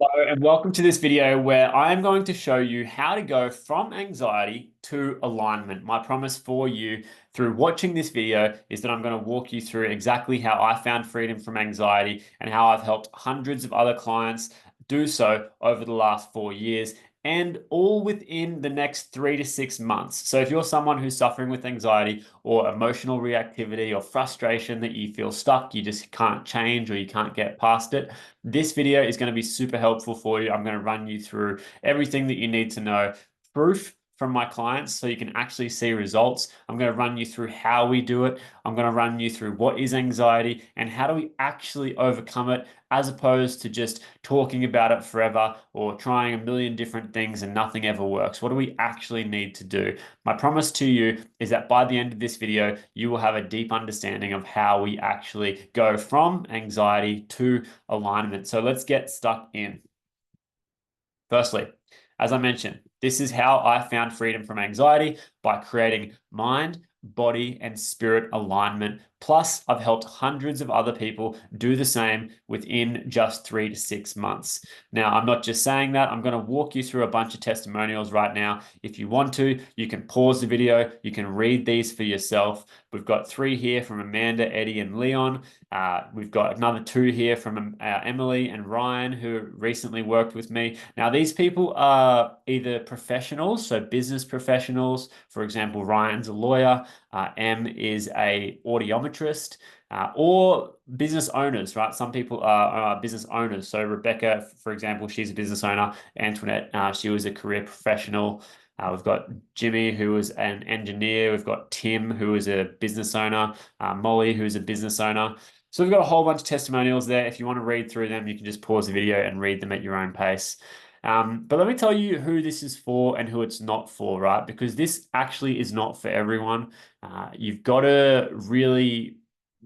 Hello and welcome to this video where I am going to show you how to go from anxiety to alignment. My promise for you through watching this video is that I'm going to walk you through exactly how I found freedom from anxiety and how I've helped hundreds of other clients do so over the last 4 years, and all within the next 3 to 6 months. So if you're someone who's suffering with anxiety or emotional reactivity or frustration that you feel stuck, you just can't change or you can't get past it, this video is going to be super helpful for you. I'm going to run you through everything that you need to know, proof from my clients so you can actually see results. I'm going to run you through how we do it. I'm going to run you through what is anxiety and how do we actually overcome it, as opposed to just talking about it forever or trying a million different things and nothing ever works. What do we actually need to do? My promise to you is that by the end of this video, you will have a deep understanding of how we actually go from anxiety to alignment. So let's get stuck in. Firstly, as I mentioned, this is how I found freedom from anxiety, by creating mind, body, and spirit alignment. Plus, I've helped hundreds of other people do the same within just 3 to 6 months. Now, I'm not just saying that, I'm going to walk you through a bunch of testimonials right now. If you want to, you can pause the video, you can read these for yourself. We've got 3 here from Amanda, Eddie, and Leon. We've got another 2 here from Emily and Ryan, who recently worked with me. Now, these people are either professionals, so business professionals. For example, Ryan's a lawyer, M is a audiometrist, or business owners, right? Some people are business owners. So Rebecca, for example, she's a business owner. Antoinette, she was a career professional. We've got Jimmy, who is an engineer. We've got Tim, who is a business owner. Molly, who's a business owner. So we've got a whole bunch of testimonials there. If you want to read through them, you can just pause the video and read them at your own pace. But let me tell you who this is for and who it's not for, right? Because this actually is not for everyone. You've got to really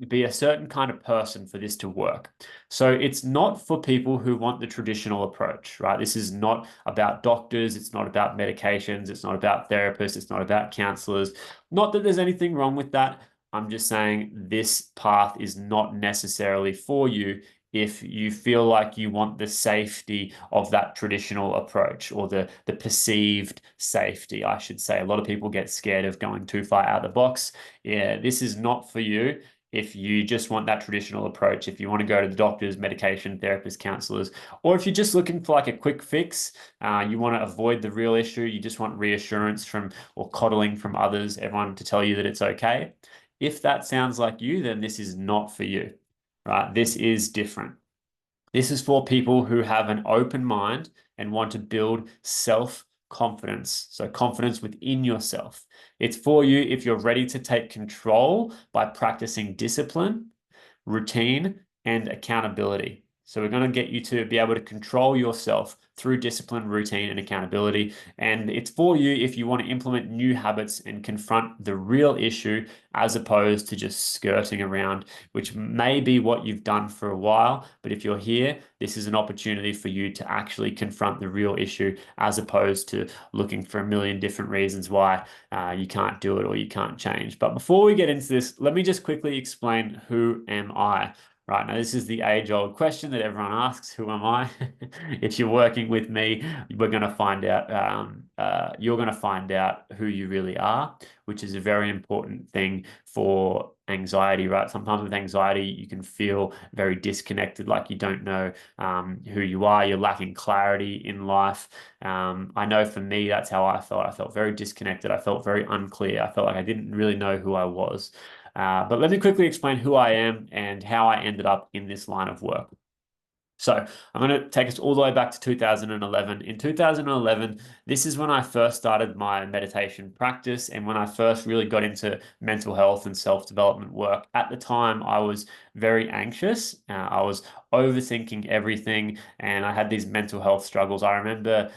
be a certain kind of person for this to work. So it's not for people who want the traditional approach, right? This is not about doctors. It's not about medications. It's not about therapists. It's not about counselors. Not that there's anything wrong with that. I'm just saying this path is not necessarily for you if you feel like you want the safety of that traditional approach, or the perceived safety, I should say. A lot of people get scared of going too far out of the box. Yeah, this is not for you. If you just want that traditional approach, if you want to go to the doctors, medication, therapists, counselors, or if you're just looking for like a quick fix, you want to avoid the real issue, you just want reassurance from or coddling from others, everyone to tell you that it's okay. If that sounds like you, then this is not for you, right? This is different. This is for people who have an open mind and want to build self-confidence. So confidence within yourself. It's for you if you're ready to take control by practicing discipline, routine, and accountability. So we're going to get you to be able to control yourself through discipline, routine, and accountability. And it's for you if you want to implement new habits and confront the real issue, as opposed to just skirting around, which may be what you've done for a while. But if you're here, this is an opportunity for you to actually confront the real issue, as opposed to looking for a million different reasons why you can't do it or you can't change. But before we get into this, let me just quickly explain, who am I? Right, now this is the age-old question that everyone asks: who am I? If you're working with me, we're going to find out. You're going to find out who you really are, which is a very important thing for anxiety. Right, sometimes with anxiety, you can feel very disconnected, like you don't know who you are. You're lacking clarity in life. I know for me, that's how I felt. I felt very disconnected. I felt very unclear. I felt like I didn't really know who I was. But let me quickly explain who I am and how I ended up in this line of work. So I'm going to take us all the way back to 2011. In 2011, this is when I first started my meditation practice and when I first really got into mental health and self-development work. At the time, I was very anxious. I was overthinking everything and I had these mental health struggles. I remember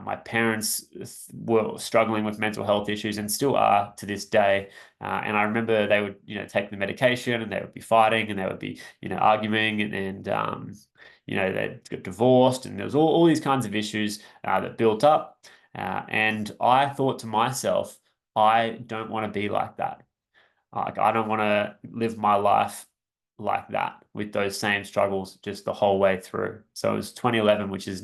my parents were struggling with mental health issues and still are to this day. And I remember they would, take the medication and they would be fighting and they would be, arguing and they got divorced and there was all these kinds of issues that built up. And I thought to myself, I don't want to be like that. Like, I don't want to live my life like that with those same struggles just the whole way through. So it was 2011, which is,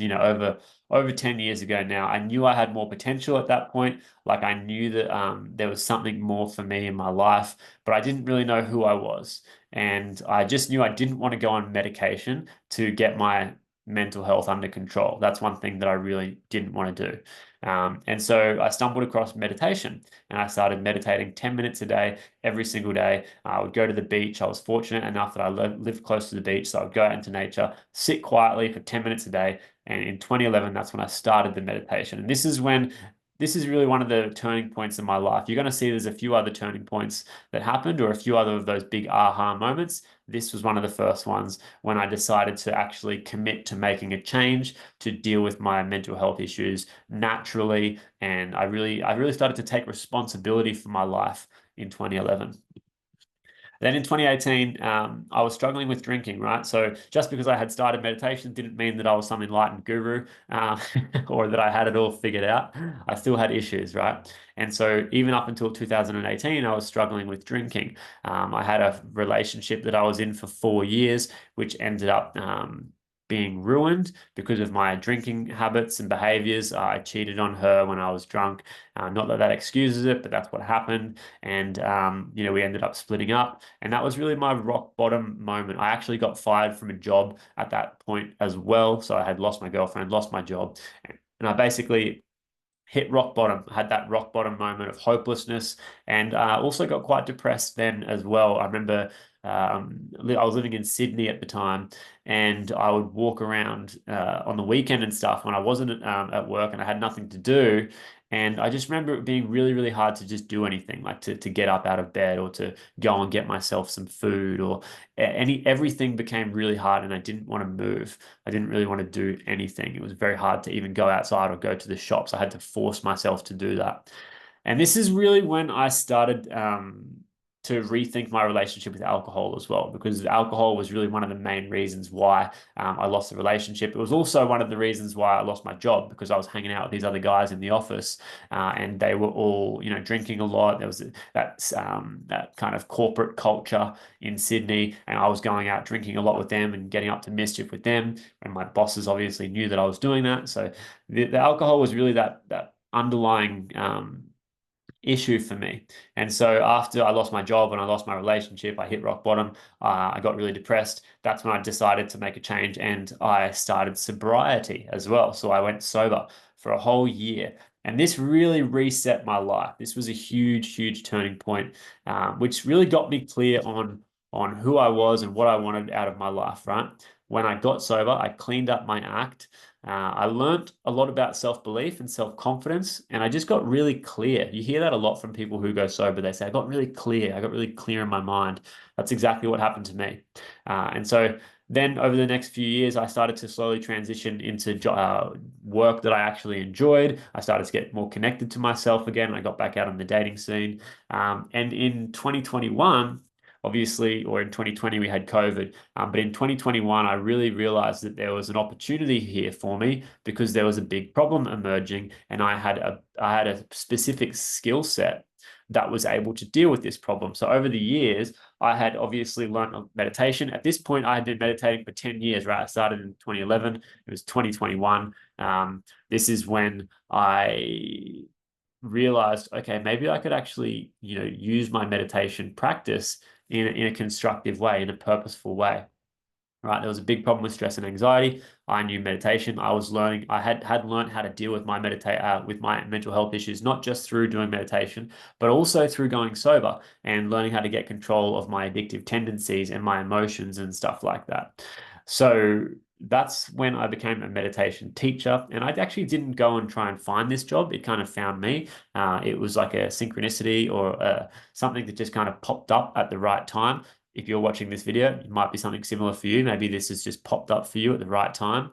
over 10 years ago now. I knew I had more potential at that point. Like I knew that there was something more for me in my life, but I didn't really know who I was. And I just knew I didn't want to go on medication to get my mental health under control. That's one thing that I really didn't want to do. And so I stumbled across meditation and I started meditating 10 minutes a day, every single day. I would go to the beach. I was fortunate enough that I lived close to the beach. So I would go out into nature, sit quietly for 10 minutes a day. And in 2011, that's when I started the meditation. And this is really one of the turning points in my life. You're going to see there's a few other turning points that happened, or a few other of those big aha moments. This was one of the first ones when I decided to actually commit to making a change to deal with my mental health issues naturally. And I really started to take responsibility for my life in 2011. Then in 2018, I was struggling with drinking, right? So just because I had started meditation didn't mean that I was some enlightened guru, or that I had it all figured out. I still had issues, right? And so even up until 2018, I was struggling with drinking. I had a relationship that I was in for 4 years, which ended up being ruined because of my drinking habits and behaviors. I cheated on her when I was drunk. Not that that excuses it, but that's what happened. And, we ended up splitting up. And that was really my rock bottom moment. I actually got fired from a job at that point as well. So I had lost my girlfriend, lost my job. And I basically hit rock bottom, had that rock bottom moment of hopelessness, and also got quite depressed then as well. I remember I was living in Sydney at the time, and I would walk around on the weekend and stuff when I wasn't at work and I had nothing to do. And I just remember it being really, really hard to just do anything, like to get up out of bed or to go and get myself some food or everything became really hard and I didn't want to move. I didn't really want to do anything. It was very hard to even go outside or go to the shops. I had to force myself to do that. And this is really when I started to rethink my relationship with alcohol as well, because alcohol was really one of the main reasons why I lost the relationship. It was also one of the reasons why I lost my job, because I was hanging out with these other guys in the office, and they were all, drinking a lot. There was that kind of corporate culture in Sydney, and I was going out drinking a lot with them and getting up to mischief with them. And my bosses obviously knew that I was doing that. So the alcohol was really that underlying issue for me. And so after I lost my job and I lost my relationship, I hit rock bottom. I got really depressed. That's when I decided to make a change and I started sobriety as well. So I went sober for a whole year. And this really reset my life. This was a huge, huge turning point, which really got me clear on who I was and what I wanted out of my life, right? When I got sober, I cleaned up my act. I learned a lot about self-belief and self-confidence, and I just got really clear. You hear that a lot from people who go sober. They say, I got really clear. I got really clear in my mind. That's exactly what happened to me. And so then over the next few years, I started to slowly transition into work that I actually enjoyed. I started to get more connected to myself again. I got back out on the dating scene. And in 2021, obviously, or in 2020, we had COVID. But in 2021, I really realized that there was an opportunity here for me because there was a big problem emerging, and I had a specific skill set that was able to deal with this problem. So over the years, I had obviously learned meditation. At this point, I had been meditating for 10 years, right? I started in 2011. It was 2021. This is when I realized, okay, maybe I could actually, use my meditation practice in a constructive way, in a purposeful way. Right. There was a big problem with stress and anxiety. I knew meditation. I had learned how to deal with with my mental health issues, not just through doing meditation, but also through going sober and learning how to get control of my addictive tendencies and my emotions and stuff like that. So that's when I became a meditation teacher. And I actually didn't go and try and find this job. It kind of found me. It was like a synchronicity or something that just kind of popped up at the right time. If you're watching this video, it might be something similar for you. Maybe this has just popped up for you at the right time.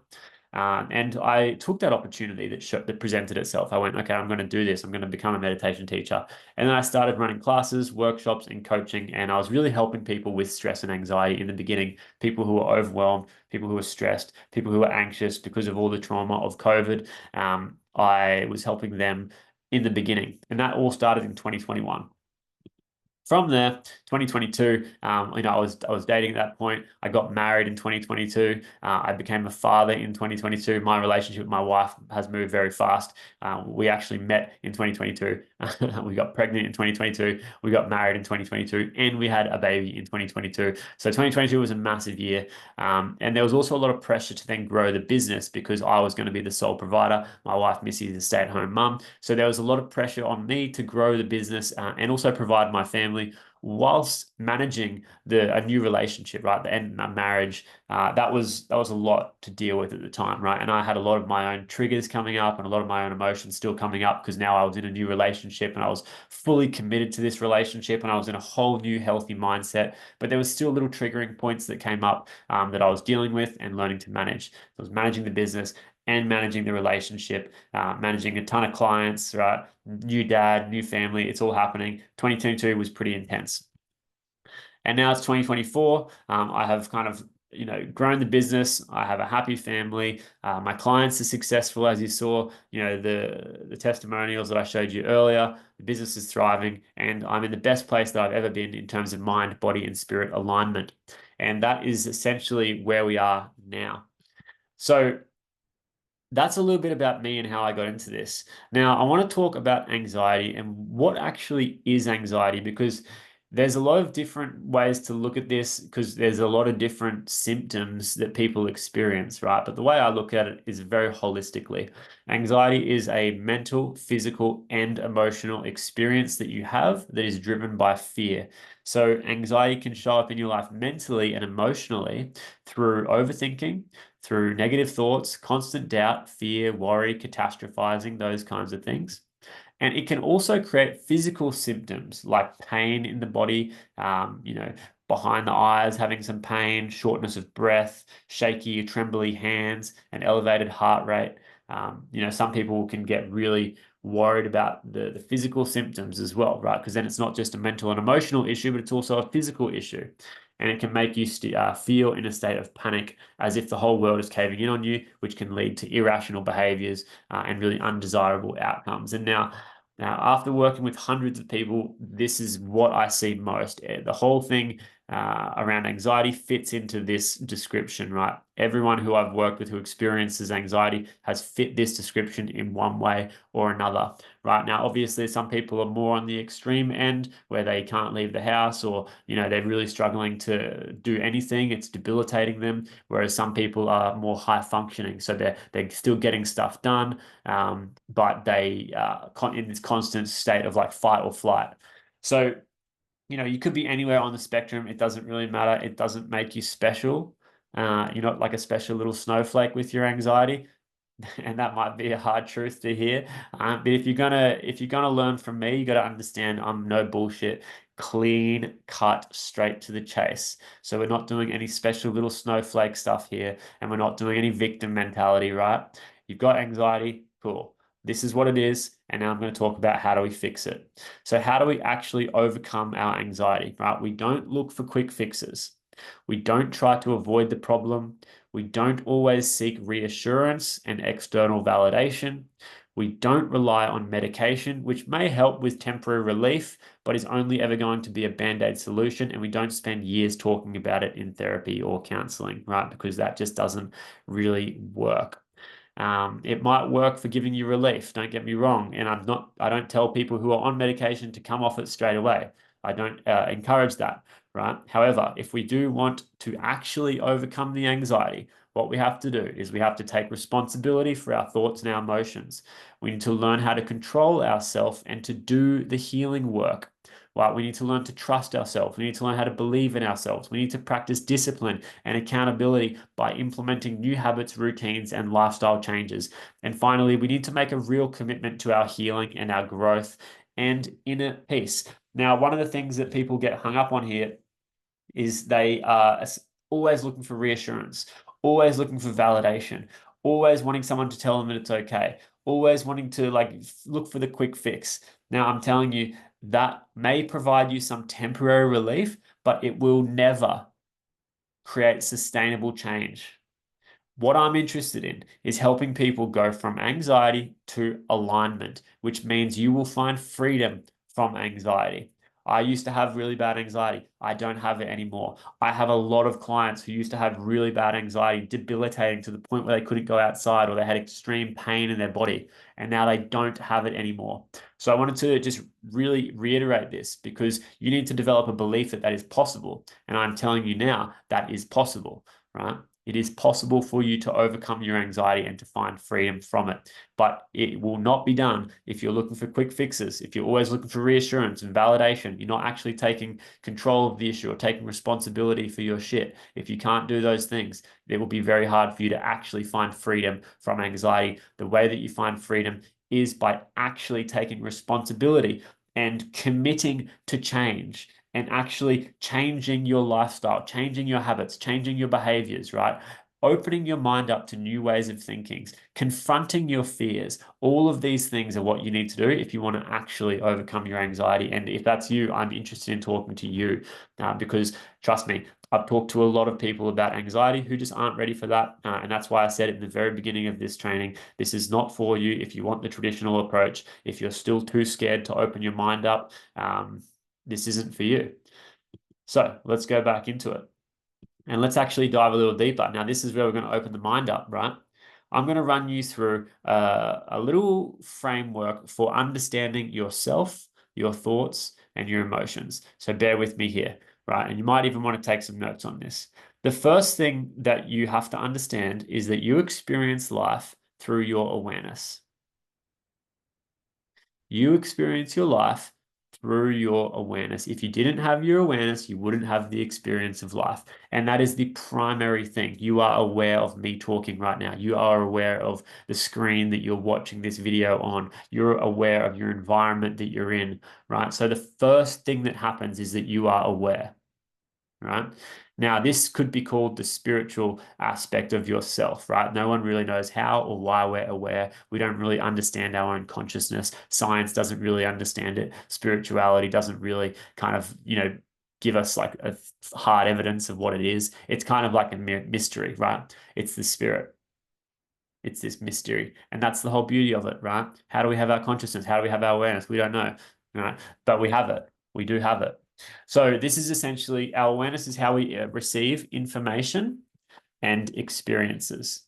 And I took that opportunity that presented itself. I went, okay, I'm going to do this. I'm going to become a meditation teacher. And then I started running classes, workshops, and coaching. And I was really helping people with stress and anxiety in the beginning. People who were overwhelmed, people who were stressed, people who were anxious because of all the trauma of COVID. I was helping them in the beginning. And that all started in 2021. From there, 2022, I was dating at that point. I got married in 2022. I became a father in 2022. My relationship with my wife has moved very fast. We actually met in 2022. We got pregnant in 2022. We got married in 2022, and we had a baby in 2022. So 2022 was a massive year. And there was also a lot of pressure to then grow the business because I was going to be the sole provider. My wife, Missy, is a stay-at-home mum. So there was a lot of pressure on me to grow the business and also provide my family whilst managing a new relationship, right? The end of my marriage. That was a lot to deal with at the time, right? And I had a lot of my own triggers coming up and a lot of my own emotions still coming up because now I was in a new relationship and I was fully committed to this relationship and I was in a whole new healthy mindset. But there was still little triggering points that came up that I was dealing with and learning to manage. I was managing the business and managing the relationship, managing a ton of clients, right? New dad, new family, it's all happening. 2022 was pretty intense. And now it's 2024. I have kind of grown the business. I have a happy family. My clients are successful, as you saw. The testimonials that I showed you earlier. The business is thriving, and I'm in the best place that I've ever been in terms of mind, body, and spirit alignment. And that is essentially where we are now. So that's a little bit about me and how I got into this. Now, I want to talk about anxiety and what actually is anxiety because there's a lot of different ways to look at this because there's a lot of different symptoms that people experience, right? But the way I look at it is very holistically. Anxiety is a mental, physical, and emotional experience that you have that is driven by fear. So, anxiety can show up in your life mentally and emotionally through overthinking, through negative thoughts, constant doubt, fear, worry, catastrophizing, those kinds of things. And it can also create physical symptoms like pain in the body, behind the eyes, having some pain, shortness of breath, shaky, trembly hands, and elevated heart rate. Some people can get really worried about the physical symptoms as well, right? Because then it's not just a mental and emotional issue, but it's also a physical issue. And it can make you feel in a state of panic as if the whole world is caving in on you, which can lead to irrational behaviors and really undesirable outcomes. And now, after working with hundreds of people, this is what I see most. The whole thing around anxiety fits into this description, right? Everyone who I've worked with who experiences anxiety has fit this description in one way or another, right? Now, obviously, some people are more on the extreme end where they can't leave the house or, they're really struggling to do anything. It's debilitating them. Whereas some people are more high functioning. So they're still getting stuff done, but they in this constant state of like fight or flight. So, you could be anywhere on the spectrum. It doesn't really matter. It doesn't make you special. You're not like a special little snowflake with your anxiety. And that might be a hard truth to hear. But if you're gonna learn from me, you got to understand I'm no bullshit, clean cut, straight to the chase. So we're not doing any special little snowflake stuff here, and we're not doing any victim mentality, right? You've got anxiety, cool. This is what it is, and now I'm going to talk about how do we fix it. So how do we actually overcome our anxiety, right? We don't look for quick fixes. We don't try to avoid the problem. We don't always seek reassurance and external validation. We don't rely on medication, which may help with temporary relief, but is only ever going to be a band-aid solution. And we don't spend years talking about it in therapy or counseling, right? Because that just doesn't really work. It might work for giving you relief, don't get me wrong. And I don't tell people who are on medication to come off it straight away. I don't encourage that, right? However, if we do want to actually overcome the anxiety, what we have to do is we have to take responsibility for our thoughts and our emotions. We need to learn how to control ourselves and to do the healing work. Right? We need to learn to trust ourselves. We need to learn how to believe in ourselves. We need to practice discipline and accountability by implementing new habits, routines, and lifestyle changes. And finally, we need to make a real commitment to our healing and our growth and inner peace. Now, one of the things that people get hung up on here is they are always looking for reassurance, always looking for validation, always wanting someone to tell them that it's okay, always wanting to look for the quick fix. Now, I'm telling you, that may provide you some temporary relief, but it will never create sustainable change. What I'm interested in is helping people go from anxiety to alignment, which means you will find freedom from anxiety. I used to have really bad anxiety. I don't have it anymore. I have a lot of clients who used to have really bad anxiety, debilitating to the point where they couldn't go outside or they had extreme pain in their body, and now they don't have it anymore. So I wanted to just really reiterate this because you need to develop a belief that that is possible. And I'm telling you now that is possible, right? It is possible for you to overcome your anxiety and to find freedom from it. But it will not be done if you're looking for quick fixes, if you're always looking for reassurance and validation, you're not actually taking control of the issue or taking responsibility for your shit. If you can't do those things, it will be very hard for you to actually find freedom from anxiety. The way that you find freedom is by actually taking responsibility and committing to change and actually changing your lifestyle, changing your habits, changing your behaviors, right? Opening your mind up to new ways of thinking, confronting your fears. All of these things are what you need to do if you want to actually overcome your anxiety. And if that's you, I'm interested in talking to you because trust me, I've talked to a lot of people about anxiety who just aren't ready for that. And that's why I said in the very beginning of this training, this is not for you if you want the traditional approach. If you're still too scared to open your mind up, this isn't for you. So let's go back into it. And let's actually dive a little deeper. Now, this is where we're going to open the mind up, right? I'm going to run you through a little framework for understanding yourself, your thoughts, and your emotions. So bear with me here, right? And you might even want to take some notes on this. The first thing that you have to understand is that you experience life through your awareness. You experience your life through your awareness. If you didn't have your awareness, you wouldn't have the experience of life. And that is the primary thing. You are aware of me talking right now. You are aware of the screen that you're watching this video on. You're aware of your environment that you're in, right? So the first thing that happens is that you are aware, right? Now, this could be called the spiritual aspect of yourself, right? No one really knows how or why we're aware. We don't really understand our own consciousness. Science doesn't really understand it. Spirituality doesn't really kind of, give us like a hard evidence of what it is. It's kind of like a mystery, right? It's the spirit. It's this mystery. And that's the whole beauty of it, right? How do we have our consciousness? How do we have our awareness? We don't know, right? But we have it. We do have it. So this is essentially our awareness is how we receive information and experiences.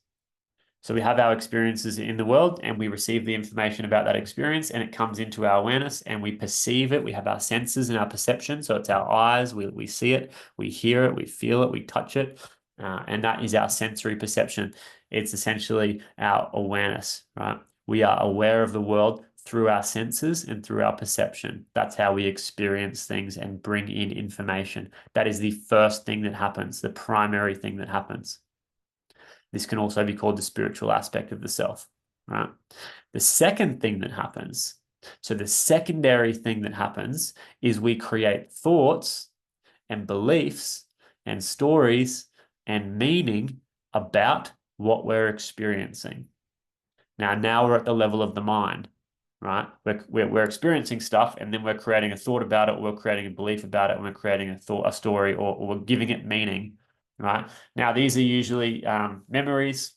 So we have our experiences in the world and we receive the information about that experience and it comes into our awareness and we perceive it. We have our senses and our perception. So it's our eyes, we see it, we hear it, we feel it, we touch it. And that is our sensory perception. It's essentially our awareness, right? We are aware of the world through our senses and through our perception. That's how we experience things and bring in information. That is the first thing that happens, the primary thing that happens. This can also be called the spiritual aspect of the self, right? The second thing that happens, so the secondary thing that happens is we create thoughts and beliefs and stories and meaning about what we're experiencing. Now we're at the level of the mind, right? We're experiencing stuff and then we're creating a thought about it, or we're creating a belief about it, and we're creating a story, or we're giving it meaning, right? Now, these are usually memories,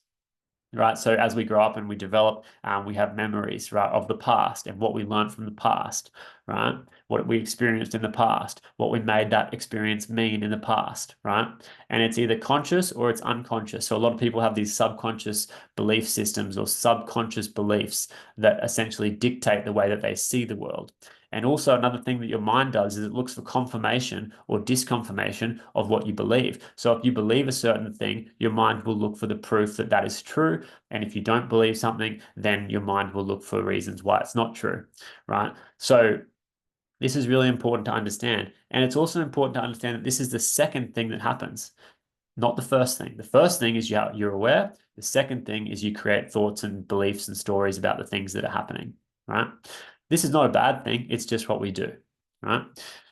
right? So as we grow up and we develop, we have memories, right, of the past and what we learned from the past, right? What we experienced in the past, what we made that experience mean in the past, right? And it's either conscious or it's unconscious. So a lot of people have these subconscious belief systems or subconscious beliefs that essentially dictate the way that they see the world. And also another thing that your mind does is it looks for confirmation or disconfirmation of what you believe. So if you believe a certain thing, your mind will look for the proof that that is true. And if you don't believe something, then your mind will look for reasons why it's not true, right? So this is really important to understand. And it's also important to understand that this is the second thing that happens, not the first thing. The first thing is you're aware. The second thing is you create thoughts and beliefs and stories about the things that are happening, right? This is not a bad thing. It's just what we do, right?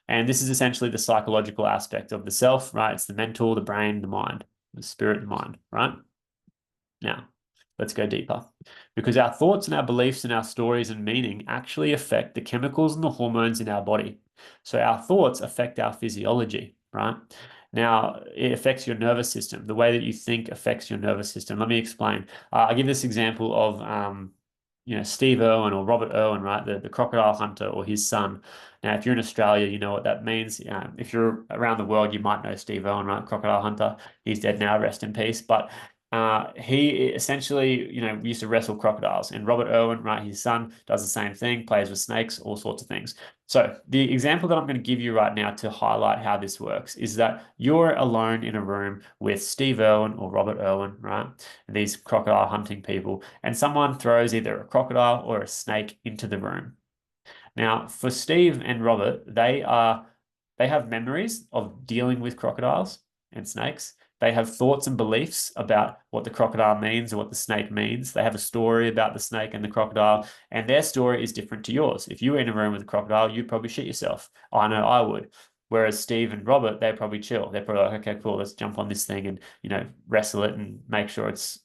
And this is essentially the psychological aspect of the self, right? It's the mental, the brain, the mind, the spirit, the mind, right? Now, let's go deeper. Because our thoughts and our beliefs and our stories and meaning actually affect the chemicals and the hormones in our body. So our thoughts affect our physiology, right? Now, it affects your nervous system. The way that you think affects your nervous system. Let me explain. I give this example of, Steve Irwin or Robert Irwin, right? The crocodile hunter or his son. Now, if you're in Australia, you know what that means. If you're around the world, you might know Steve Irwin, right? Crocodile hunter. He's dead now, rest in peace. But he essentially, used to wrestle crocodiles. And Robert Irwin, right, his son, does the same thing, plays with snakes, all sorts of things. So the example that I'm going to give you right now to highlight how this works is that you're alone in a room with Steve Irwin or Robert Irwin, right? And these crocodile hunting people, and someone throws either a crocodile or a snake into the room. Now, for Steve and Robert, they have memories of dealing with crocodiles and snakes. They have thoughts and beliefs about what the crocodile means or what the snake means. They have a story about the snake and the crocodile, and their story is different to yours. If you were in a room with a crocodile, you'd probably shit yourself. I know I would. Whereas Steve and Robert, they're probably chill. They're probably like, okay, cool, let's jump on this thing and, wrestle it and make sure it's,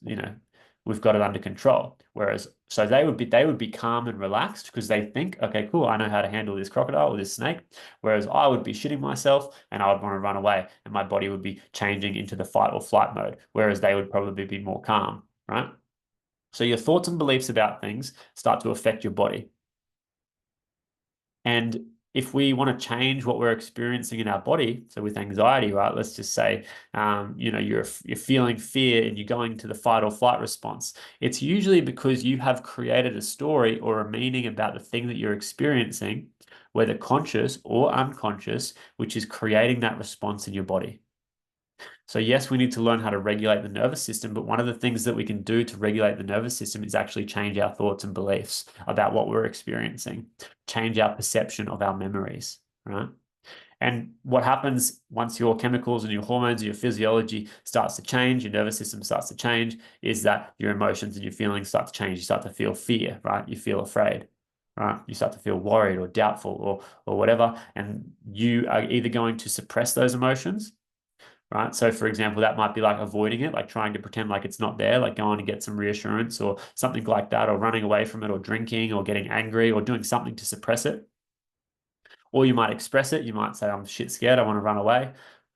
we've got it under control. Whereas, so they would be calm and relaxed because they think, okay, cool, I know how to handle this crocodile or this snake. Whereas I would be shitting myself and I would want to run away, and my body would be changing into the fight or flight mode. Whereas they would probably be more calm, right? So your thoughts and beliefs about things start to affect your body. And if we want to change what we're experiencing in our body, so with anxiety, right, let's just say, you're feeling fear and you're going to the fight or flight response. It's usually because you have created a story or a meaning about the thing that you're experiencing, whether conscious or unconscious, which is creating that response in your body. So yes, we need to learn how to regulate the nervous system, but one of the things that we can do to regulate the nervous system is actually change our thoughts and beliefs about what we're experiencing, change our perception of our memories, right? And what happens once your chemicals and your hormones and your physiology starts to change, your nervous system starts to change, is that your emotions and your feelings start to change. You start to feel fear, right? You feel afraid, right? You start to feel worried or doubtful or whatever. And you are either going to suppress those emotions, right? So for example, that might be like avoiding it, like trying to pretend like it's not there, like going to get some reassurance or something like that, or running away from it, or drinking, or getting angry, or doing something to suppress it. Or you might express it. You might say, I'm shit scared, I want to run away,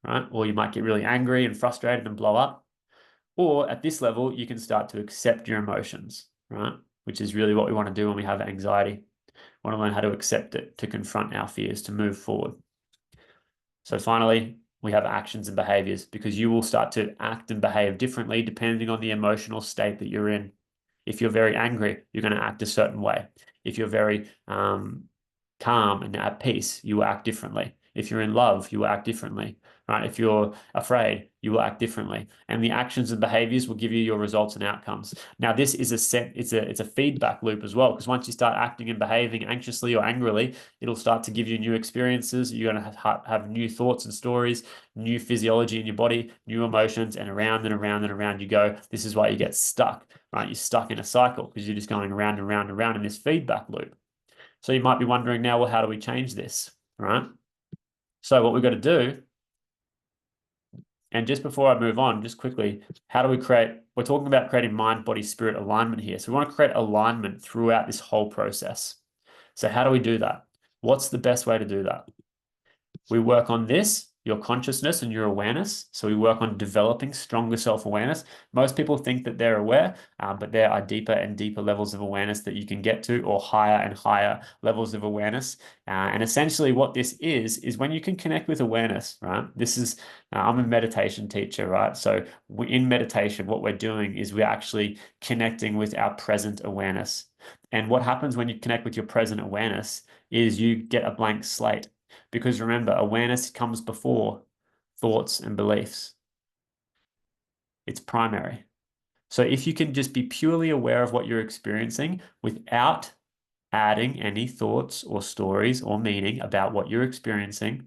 right? Or you might get really angry and frustrated and blow up. Or at this level, you can start to accept your emotions, right? Which is really what we want to do when we have anxiety. We want to learn how to accept it, to confront our fears, to move forward. So finally, we have actions and behaviors, because you will start to act and behave differently depending on the emotional state that you're in. If you're very angry, you're going to act a certain way. If you're very calm and at peace, you will act differently. If you're in love, you will act differently, right? If you're afraid, you will act differently. And the actions and behaviors will give you your results and outcomes. Now, this is it's a feedback loop as well, because once you start acting and behaving anxiously or angrily, it'll start to give you new experiences. You're going to have new thoughts and stories, new physiology in your body, new emotions, and around and around and around you go. This is why you get stuck, right? You're stuck in a cycle because you're just going around and around and around in this feedback loop. So you might be wondering now, well, how do we change this, right? So what we've got to do, and just before I move on, just quickly, how do we we're talking about creating mind, body, spirit alignment here. So we want to create alignment throughout this whole process. So how do we do that? What's the best way to do that? We work on this, your consciousness and your awareness. So we work on developing stronger self-awareness. Most people think that they're aware, but there are deeper and deeper levels of awareness that you can get to, or higher and higher levels of awareness. And essentially what this is when you can connect with awareness, right? This is, I'm a meditation teacher, right? So in meditation, what we're doing is we're actually connecting with our present awareness. And what happens when you connect with your present awareness is you get a blank slate. Because remember, awareness comes before thoughts and beliefs. It's primary. So if you can just be purely aware of what you're experiencing without adding any thoughts or stories or meaning about what you're experiencing,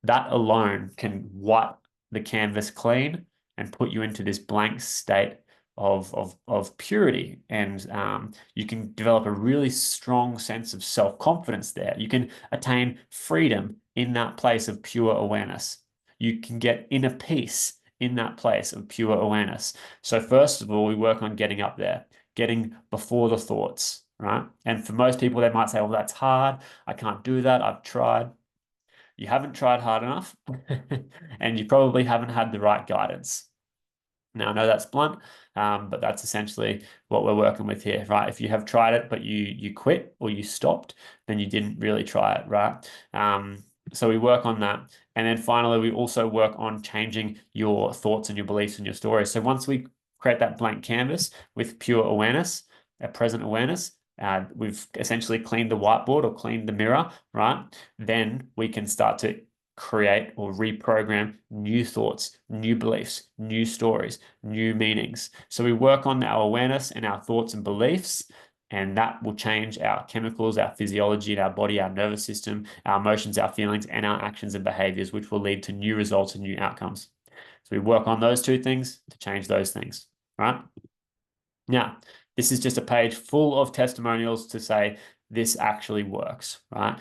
that alone can wipe the canvas clean and put you into this blank state of purity. And you can develop a really strong sense of self-confidence there. You can attain freedom in that place of pure awareness. You can get inner peace in that place of pure awareness. So first of all, we work on getting up there, getting before the thoughts, right? And for most people, they might say, well, that's hard. I can't do that. I've tried. You haven't tried hard enough, and you probably haven't had the right guidance. Now, I know that's blunt, but that's essentially what we're working with here, right? If you have tried it, but you quit or you stopped, then you didn't really try it, right? So we work on that. And then finally, we also work on changing your thoughts and your beliefs and your stories. So once we create that blank canvas with pure awareness, a present awareness, we've essentially cleaned the whiteboard or cleaned the mirror, right? Then we can start to create or reprogram new thoughts, new beliefs, new stories, new meanings. So we work on our awareness and our thoughts and beliefs, and that will change our chemicals, our physiology in our body, our nervous system, our emotions, our feelings, and our actions and behaviors, which will lead to new results and new outcomes. So we work on those two things to change those things, right? Now, this is just a page full of testimonials to say this actually works, right?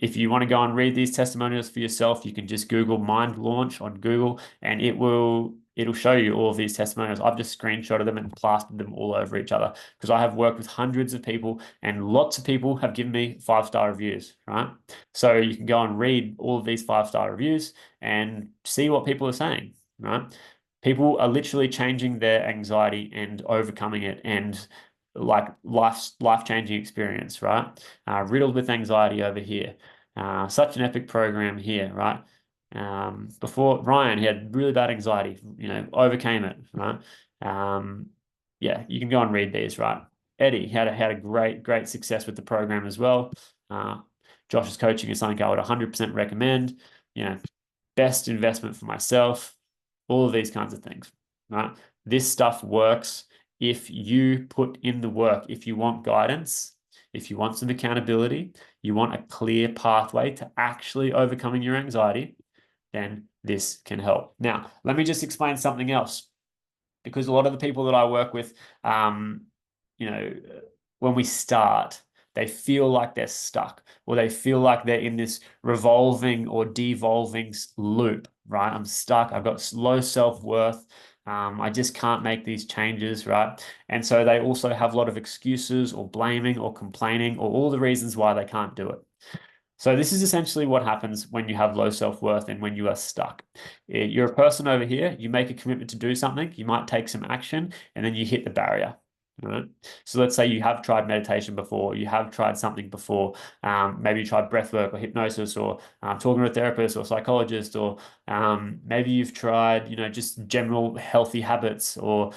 If you want to go and read these testimonials for yourself, you can just Google Mind Launch on Google and it'll show you all of these testimonials. I've just screenshotted them and plastered them all over each other because I have worked with hundreds of people and lots of people have given me 5-star reviews, right? So you can go and read all of these 5-star reviews and see what people are saying, right? People are literally changing their anxiety and overcoming it and like life-changing experience, right? Riddled with anxiety over here. Such an epic program here, right? Before Ryan, he had really bad anxiety, overcame it, right? Yeah, you can go and read these, right? Eddie had a great success with the program as well. Josh's coaching is something I would 100% recommend. Best investment for myself. All of these kinds of things, right? This stuff works if you put in the work, if you want guidance, if you want some accountability, you want a clear pathway to actually overcoming your anxiety, then this can help. Now, let me just explain something else, because a lot of the people that I work with, you know, when we start, they feel like they're stuck or they feel like they're in this revolving or devolving loop, right? I'm stuck. I've got low self-worth. I just can't make these changes, right? And so they also have a lot of excuses or blaming or complaining or all the reasons why they can't do it. So this is essentially what happens when you have low self-worth and when you are stuck. You're a person over here, you make a commitment to do something, you might take some action, and then you hit the barrier. Right. So let's say you have tried meditation before, you have tried something before. Maybe you tried breath work or hypnosis or talking to a therapist or psychologist, or maybe you've tried, just general healthy habits, or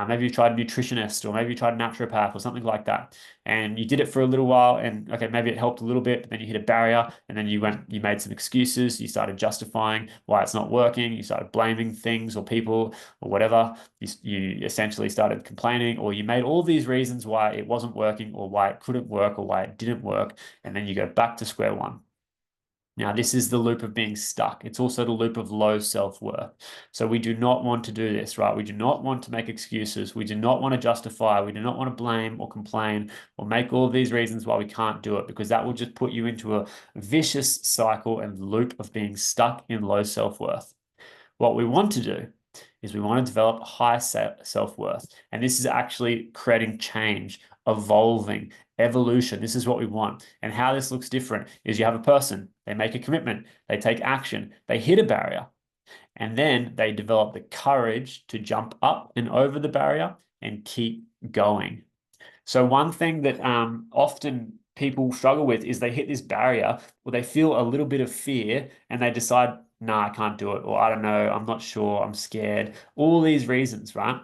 maybe you tried a nutritionist, or maybe you tried a naturopath or something like that. And you did it for a little while, and okay, maybe it helped a little bit, but then you hit a barrier, and then you made some excuses, you started justifying why it's not working, you started blaming things or people or whatever. You essentially started complaining, or you made all these reasons why it wasn't working or why it couldn't work or why it didn't work. And then you go back to square one. Now, this is the loop of being stuck. It's also the loop of low self-worth. So we do not want to do this, right? We do not want to make excuses. We do not want to justify. We do not want to blame or complain or make all of these reasons why we can't do it, because that will just put you into a vicious cycle and loop of being stuck in low self-worth. What we want to do is we want to develop high self-worth. And this is actually creating change, evolving, evolution. This is what we want. And how this looks different is you have a person, they make a commitment, they take action, they hit a barrier, and then they develop the courage to jump up and over the barrier and keep going. So one thing that often people struggle with is they hit this barrier or they feel a little bit of fear and they decide, nah, I can't do it, or I don't know, I'm not sure, I'm scared. All these reasons, right?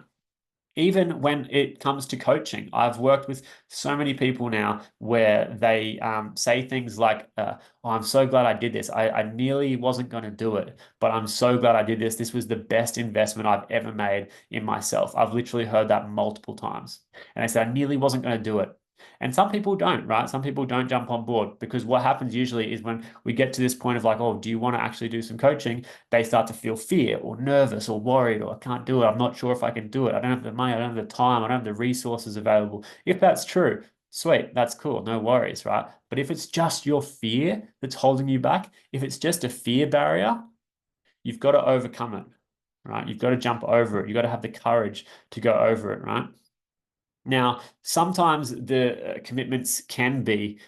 Even when it comes to coaching, I've worked with so many people now where they say things like, oh, I'm so glad I did this. I nearly wasn't going to do it, but I'm so glad I did this. This was the best investment I've ever made in myself. I've literally heard that multiple times. And they said, I nearly wasn't going to do it. And some people don't, right? Some people don't jump on board, because what happens usually is when we get to this point of like, oh, do you want to actually do some coaching? They start to feel fear or nervous or worried, or I can't do it. I'm not sure if I can do it. I don't have the money. I don't have the time. I don't have the resources available. If that's true, sweet, that's cool. No worries, right? But if it's just your fear that's holding you back, if it's just a fear barrier, you've got to overcome it, right? You've got to jump over it. You've got to have the courage to go over it, right? Now, sometimes the commitments can be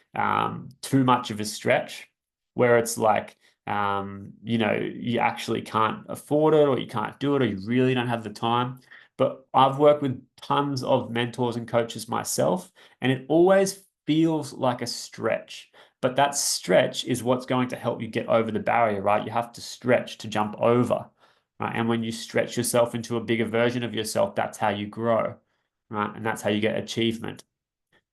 too much of a stretch, where it's like you know, you actually can't afford it or you can't do it or you really don't have the time. But I've worked with tons of mentors and coaches myself, and it always feels like a stretch. But that stretch is what's going to help you get over the barrier, right? You have to stretch to jump over, right? And when you stretch yourself into a bigger version of yourself, that's how you grow, right? And that's how you get achievement.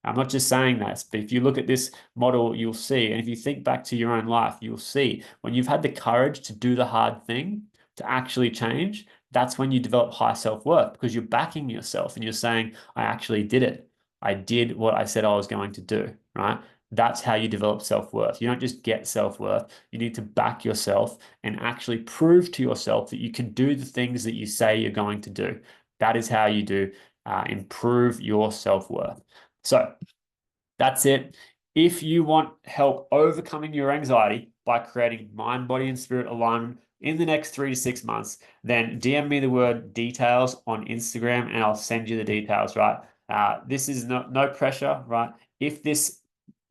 I'm not just saying that, but if you look at this model, you'll see, and if you think back to your own life, you'll see when you've had the courage to do the hard thing, to actually change, that's when you develop high self-worth because you're backing yourself and you're saying, I actually did it. I did what I said I was going to do, right? That's how you develop self-worth. You don't just get self-worth. You need to back yourself and actually prove to yourself that you can do the things that you say you're going to do. That is how you do improve your self-worth. So that's it. If you want help overcoming your anxiety by creating mind, body, and spirit alignment in the next 3 to 6 months, then DM me the word details on Instagram and I'll send you the details, right? This is no pressure, right? If this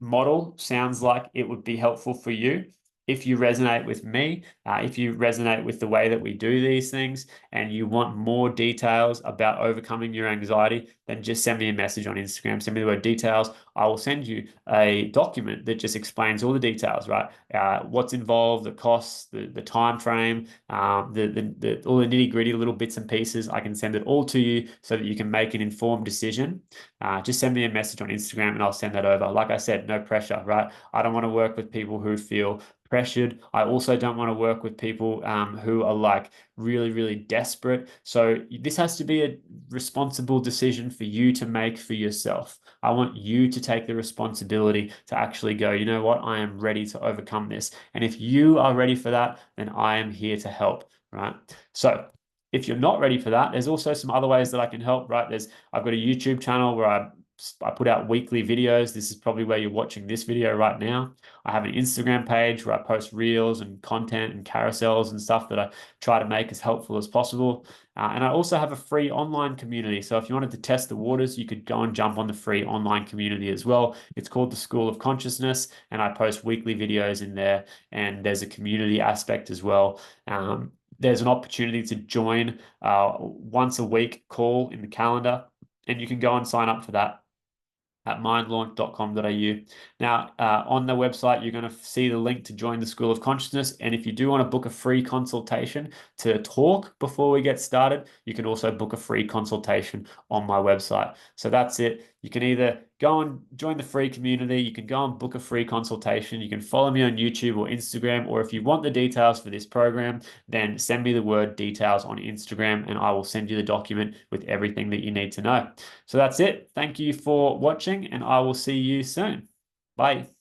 model sounds like it would be helpful for you, if you resonate with me, if you resonate with the way that we do these things, and you want more details about overcoming your anxiety, then just send me a message on Instagram. Send me the word details. I will send you a document that just explains all the details, right? What's involved, the costs, the time frame, all the nitty gritty little bits and pieces. I can send it all to you so that you can make an informed decision. Just send me a message on Instagram and I'll send that over. Like I said, no pressure, right? I don't want to work with people who feel pressured. I also don't want to work with people who are like really, really desperate. So this has to be a responsible decision for you to make for yourself. I want you to take the responsibility to actually go, you know what, I am ready to overcome this. And if you are ready for that, then I am here to help, right? So if you're not ready for that, there's also some other ways that I can help, right? I've got a YouTube channel where I put out weekly videos. This is probably where you're watching this video right now. I have an Instagram page where I post reels and content and carousels and stuff that I try to make as helpful as possible. And I also have a free online community. So if you wanted to test the waters, you could go and jump on the free online community as well. It's called the School of Consciousness, and I post weekly videos in there. And there's a community aspect as well. There's an opportunity to join once a week call in the calendar, and you can go and sign up for that at mindlaunch.com.au. Now, on the website, you're going to see the link to join the School of Consciousness. And if you do want to book a free consultation to talk before we get started, you can also book a free consultation on my website. So that's it. You can either go and join the free community, you can go and book a free consultation, you can follow me on YouTube or Instagram, or if you want the details for this program, then send me the word details on Instagram and I will send you the document with everything that you need to know. So that's it. Thank you for watching and I will see you soon. Bye.